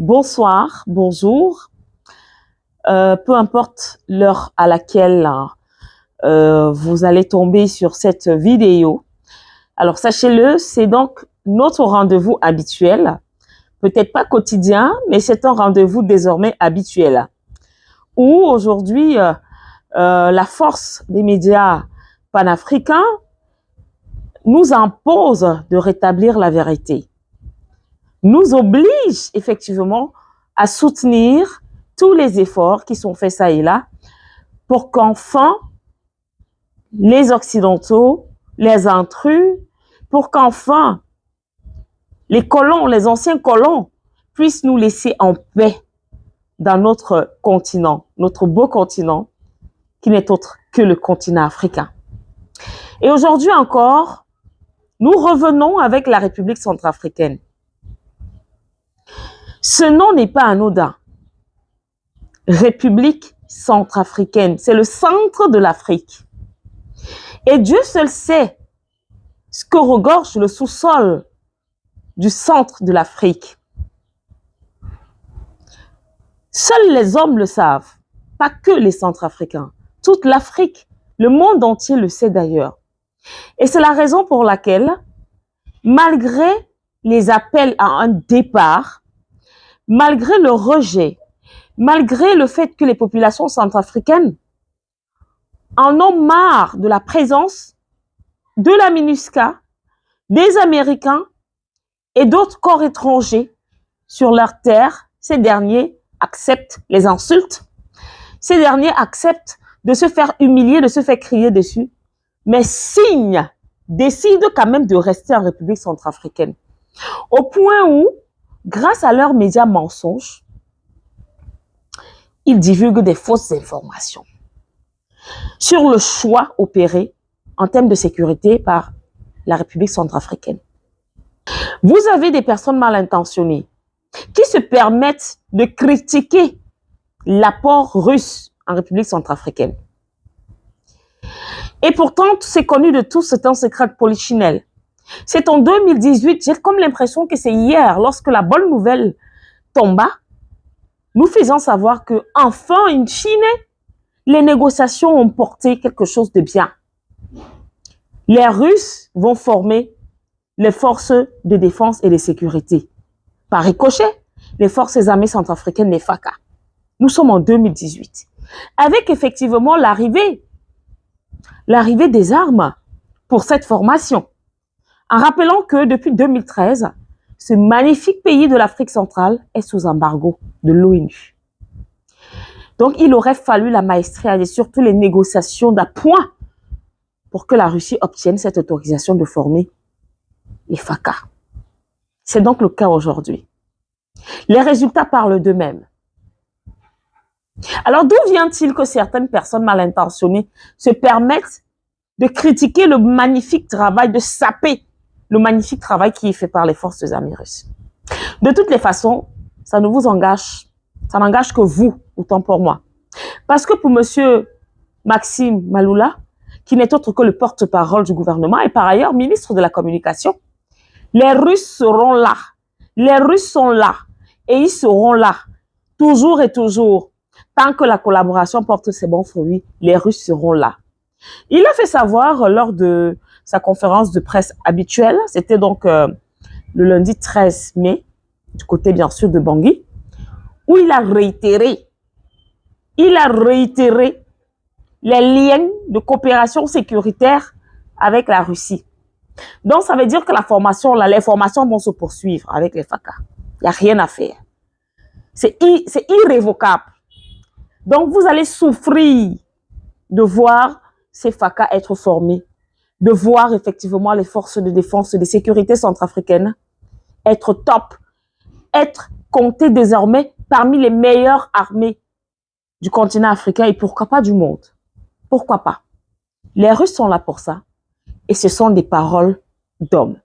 bonsoir, bonjour, peu importe l'heure à laquelle vous allez tomber sur cette vidéo. Alors sachez-le, c'est donc notre rendez-vous habituel, peut-être pas quotidien, mais c'est un rendez-vous désormais habituel, où aujourd'hui la force des médias panafricains nous impose de rétablir la vérité, nous oblige effectivement à soutenir tous les efforts qui sont faits ça et là pour qu'enfin les Occidentaux, les intrus, pour qu'enfin les colons, les anciens colons puissent nous laisser en paix dans notre continent, notre beau continent qui n'est autre que le continent africain. Et aujourd'hui encore, nous revenons avec la République centrafricaine. Ce nom n'est pas anodin. République centrafricaine, c'est le centre de l'Afrique. Et Dieu seul sait ce que regorge le sous-sol du centre de l'Afrique. Seuls les hommes le savent, pas que les Centrafricains. Toute l'Afrique, le monde entier le sait d'ailleurs. Et c'est la raison pour laquelle, malgré les appels à un départ, malgré le rejet, malgré le fait que les populations centrafricaines en ont marre de la présence de la MINUSCA, des Américains et d'autres corps étrangers sur leur terre, ces derniers acceptent les insultes, ces derniers acceptent de se faire humilier, de se faire crier dessus, mais décident quand même de rester en République centrafricaine. Au point où, grâce à leurs médias mensonges, ils divulguent des fausses informations sur le choix opéré en termes de sécurité par la République centrafricaine. Vous avez des personnes mal intentionnées qui se permettent de critiquer l'apport russe en République centrafricaine. Et pourtant, c'est connu de tous, c'est un secret de polichinelle. C'est en 2018, j'ai comme l'impression que c'est hier, lorsque la bonne nouvelle tomba, nous faisons savoir que, enfin, in fine, les négociations ont porté quelque chose de bien. Les Russes vont former les forces de défense et de sécurité. Par ricochet, les forces armées centrafricaines, les FACA. Nous sommes en 2018. Avec effectivement l'arrivée des armes pour cette formation. En rappelant que depuis 2013, ce magnifique pays de l'Afrique centrale est sous embargo de l'ONU. Donc, il aurait fallu la maestria et surtout les négociations d'appoint pour que la Russie obtienne cette autorisation de former les FACA. C'est donc le cas aujourd'hui. Les résultats parlent d'eux-mêmes. Alors, d'où vient-il que certaines personnes mal intentionnées se permettent de critiquer le magnifique travail, de saper le magnifique travail qui est fait par les forces armées russes? De toutes les façons, ça ne vous engage, ça n'engage que vous, autant pour moi. Parce que pour monsieur Maxime Maloula, qui n'est autre que le porte-parole du gouvernement et par ailleurs ministre de la Communication, les Russes seront là. Les Russes sont là et ils seront là, toujours et toujours. Tant que la collaboration porte ses bons fruits, les Russes seront là. Il a fait savoir lors de sa conférence de presse habituelle, c'était donc le lundi 13 mai, du côté bien sûr de Bangui, où il a réitéré les liens de coopération sécuritaire avec la Russie. Donc, ça veut dire que les formations vont se poursuivre avec les FACA. Il n'y a rien à faire. C'est irrévocable. Donc, vous allez souffrir de voir ces FACA être formés, de voir effectivement les forces de défense et de sécurité centrafricaines être top, être comptées désormais parmi les meilleures armées du continent africain et pourquoi pas du monde. Pourquoi pas? Les Russes sont là pour ça et ce sont des paroles d'hommes.